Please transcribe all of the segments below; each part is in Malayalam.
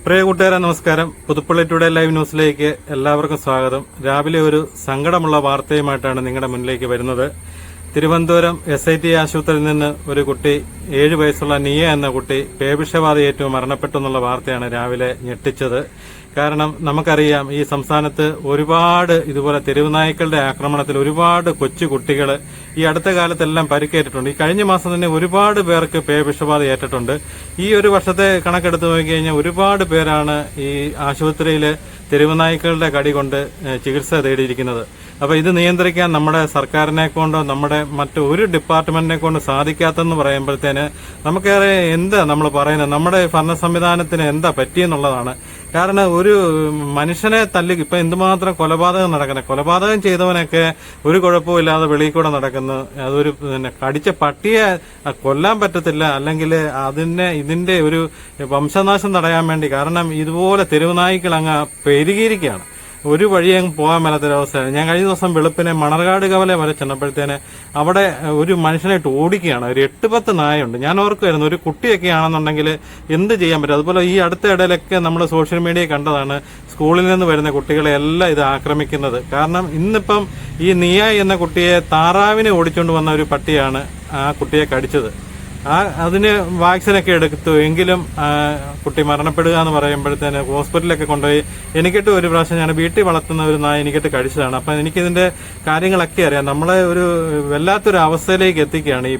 പ്രിയ കൂട്ടുകാരെ നമസ്കാരം. പുതുപ്പള്ളി ടുഡേ ലൈവ് ന്യൂസിലേക്ക് എല്ലാവർക്കും സ്വാഗതം. രാവിലെ ഒരു സങ്കടമുള്ള വാർത്തയുമായിട്ടാണ് നിങ്ങളുടെ മുന്നിലേക്ക് വരുന്നത്. തിരുവനന്തപുരം SIT ആശുപത്രിയിൽ നിന്ന് ഒരു കുട്ടി 7 വയസ്സുള്ള നിയ എന്ന കുട്ടി പേവിഷബാധയേറ്റു മരണപ്പെട്ടു എന്നുള്ള വാർത്തയാണ് രാവിലെ ഞെട്ടിച്ചത്. കാരണം നമുക്കറിയാം, ഈ സംസ്ഥാനത്ത് ഒരുപാട് ഇതുപോലെ തെരുവ് നായ്ക്കളുടെ ആക്രമണത്തിൽ ഒരുപാട് കൊച്ചു കുട്ടികൾ ഈ അടുത്ത കാലത്തെല്ലാം പരിക്കേറ്റിട്ടുണ്ട്. ഈ കഴിഞ്ഞ മാസം തന്നെ ഒരുപാട് പേർക്ക് പേവിഷബാധ ഏറ്റിട്ടുണ്ട്. ഈ ഒരു വർഷത്തെ കണക്കെടുത്ത് നോക്കിക്കഴിഞ്ഞാൽ ഒരുപാട് പേരാണ് ഈ ആശുപത്രിയിൽ തെരുവ് നായ്ക്കളുടെ കടി കൊണ്ട് ചികിത്സ തേടിയിരിക്കുന്നത്. അപ്പൊ ഇത് നിയന്ത്രിക്കാൻ നമ്മുടെ സർക്കാരിനെ കൊണ്ടോ നമ്മുടെ മറ്റു ഒരു ഡിപ്പാർട്ട്മെന്റിനെ കൊണ്ട് സാധിക്കാത്തെന്ന് പറയുമ്പോഴത്തേന് നമുക്കേറെ എന്താ നമ്മൾ പറയുന്നത്, നമ്മുടെ ഭരണ സംവിധാനത്തിന് എന്താ പറ്റിയെന്നുള്ളതാണ്. കാരണം ഒരു മനുഷ്യനെ തല്ലി ഇപ്പൊ എന്തുമാത്രം കൊലപാതകം നടക്കുന്നത്, കൊലപാതകം ചെയ്തവനൊക്കെ ഒരു കുഴപ്പമില്ലാതെ വെളിയിൽ കൂടെ നടക്കുന്നു. അതൊരു കടിച്ച പട്ടിയെ കൊല്ലാൻ പറ്റത്തില്ല, അല്ലെങ്കിൽ ഇതിന്റെ ഒരു വംശനാശം തടയാൻ വേണ്ടി. കാരണം ഇതുപോലെ തെരുവ് നായ്ക്കൾ അങ്ങ് പെരുകിയിരിക്കുകയാണ്. ഒരു വഴി അങ്ങ് പോകാൻ മേലാത്തൊരവസ്ഥയാണ്. ഞാൻ കഴിഞ്ഞ ദിവസം വെളുപ്പിനെ മണർകാട് കവല വരെ ചെന്നപ്പോഴത്തേന് അവിടെ ഒരു മനുഷ്യനായിട്ട് ഓടിക്കുകയാണ്. ഒരു 8-10 നായുണ്ട്. ഞാൻ ഓർക്കുമായിരുന്നു, ഒരു കുട്ടിയൊക്കെ ആണെന്നുണ്ടെങ്കിൽ എന്ത് ചെയ്യാൻ പറ്റും. അതുപോലെ ഈ അടുത്ത ഇടയിലൊക്കെ നമ്മൾ സോഷ്യൽ മീഡിയയിൽ കണ്ടതാണ് സ്കൂളിൽ നിന്ന് വരുന്ന കുട്ടികളെ എല്ലാം ഇത് ആക്രമിക്കുന്നത്. കാരണം ഇന്നിപ്പം ഈ നിയ എന്ന കുട്ടിയെ താറാവിനെ ഓടിച്ചുകൊണ്ട് വന്ന ഒരു പട്ടിയാണ് ആ കുട്ടിയെ കടിച്ചത്. അതിന് വാക്സിനൊക്കെ എടുത്തു, എങ്കിലും കുട്ടി മരണപ്പെടുക എന്ന് പറയുമ്പോഴത്തേന് ഹോസ്പിറ്റലിലൊക്കെ കൊണ്ടുപോയി. എനിക്കിട്ട് ഒരു പ്രാവശ്യം ഞാൻ വീട്ടിൽ വളർത്തുന്ന ഒരു നായ എനിക്കിട്ട് കടിച്ചതാണ്. അപ്പം എനിക്കിതിന്റെ കാര്യങ്ങളൊക്കെ അറിയാം. നമ്മളെ ഒരു വല്ലാത്തൊരു അവസ്ഥയിലേക്ക് എത്തിക്കുകയാണ് ഈ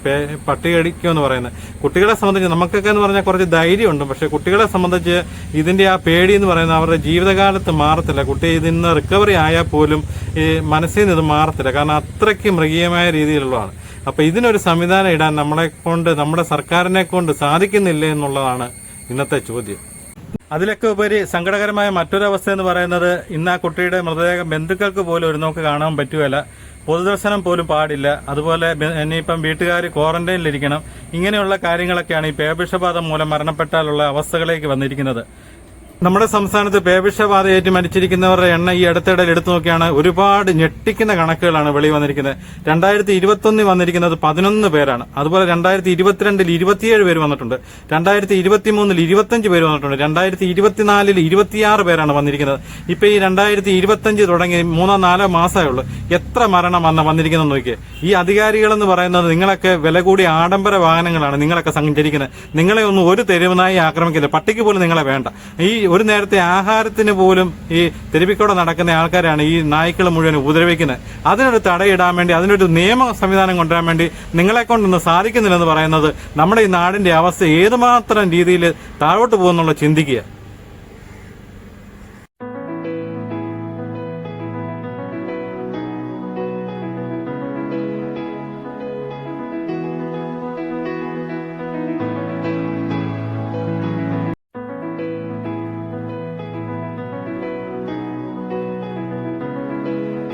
പട്ടി കടിക്കുമെന്ന് പറയുന്നത്. കുട്ടികളെ സംബന്ധിച്ച് നമുക്കൊക്കെ എന്ന് പറഞ്ഞാൽ കുറച്ച് ധൈര്യമുണ്ട്, പക്ഷെ കുട്ടികളെ സംബന്ധിച്ച് ഇതിന്റെ ആ പേടി എന്ന് പറയുന്നത് അവരുടെ ജീവിതകാലത്ത് മാറത്തില്ല. കുട്ടി ഇതിന്ന് റിക്കവറി ആയാൽ പോലും ഈ മനസ്സിൽ നിന്ന് ഇത് മാറത്തില്ല. കാരണം അത്രയ്ക്ക് മൃഗീയമായ രീതിയിലുള്ളതാണ്. അപ്പൊ ഇതിനൊരു സംവിധാനം ഇടാൻ നമ്മുടെ സർക്കാരിനെ കൊണ്ട് സാധിക്കുന്നില്ലേ എന്നുള്ളതാണ് ഇന്നത്തെ ചോദ്യം. അതിലൊക്കെ ഉപരി സങ്കടകരമായ മറ്റൊരവസ്ഥ എന്ന് പറയുന്നത്, ഇന്ന് ആ കുട്ടിയുടെ മൃതദേഹം ബന്ധുക്കൾക്ക് പോലും ഒരു നോക്ക് കാണാൻ പറ്റുകയില്ല, പൊതുദർശനം പോലും പാടില്ല. അതുപോലെ ഇനിയിപ്പം വീട്ടുകാർ ക്വാറന്റൈനിലിരിക്കണം. ഇങ്ങനെയുള്ള കാര്യങ്ങളൊക്കെയാണ് ഈ പേവിഷബാധ മൂലം മരണപ്പെട്ടാലുള്ള അവസ്ഥകളിലേക്ക് വന്നിരിക്കുന്നത്. നമ്മുടെ സംസ്ഥാനത്ത് പേവിഷബാധയേറ്റ് മരിച്ചിരിക്കുന്നവരുടെ എണ്ണം ഈ അടുത്തിടയിൽ എടുത്തു നോക്കിയാണ് ഒരുപാട് ഞെട്ടിക്കുന്ന കണക്കുകളാണ് വെളി വന്നിരിക്കുന്നത്. 2021 വന്നിരിക്കുന്നത് 11 പേരാണ്. അതുപോലെ 2022 27 പേര് വന്നിട്ടുണ്ട്. 2023 25 പേര് വന്നിട്ടുണ്ട്. 2024 26 പേരാണ് വന്നിരിക്കുന്നത്. ഇപ്പൊ ഈ 2025 തുടങ്ങി 3-4 മാസമേ ഉള്ളൂ. എത്ര മരണം വന്നിരിക്കുന്നത് നോക്കിയേ. ഈ അധികാരികളെന്ന് പറയുന്നത് നിങ്ങളൊക്കെ വില കൂടിയ ആഡംബര വാഹനങ്ങളാണ് നിങ്ങളൊക്കെ സഞ്ചരിക്കുന്നത്. നിങ്ങളെ ഒന്നും ഒരു തെരുവുനായി ആക്രമിക്കില്ല. പട്ടിക്ക് പോലും നിങ്ങളെ വേണ്ട. ഈ ഒരു നേരത്തെ ആഹാരത്തിന് പോലും ഈ തെരുവിക്കൂടെ നടക്കുന്ന ആൾക്കാരാണ് ഈ നായ്ക്കൾ മുഴുവൻ ഉപദ്രവിക്കുന്നത്. അതിനൊരു തടയിടാൻ വേണ്ടി, അതിനൊരു നിയമ സംവിധാനം കൊണ്ടുവരാൻ വേണ്ടി നിങ്ങളെ കൊണ്ടൊന്നും സാധിക്കുന്നില്ലെന്ന് പറയുന്നത് നമ്മുടെ ഈ നാടിന്റെ അവസ്ഥ ഏതുമാത്രം രീതിയിൽ താഴോട്ട് പോകുന്നുള്ള ചിന്തിക്കുക.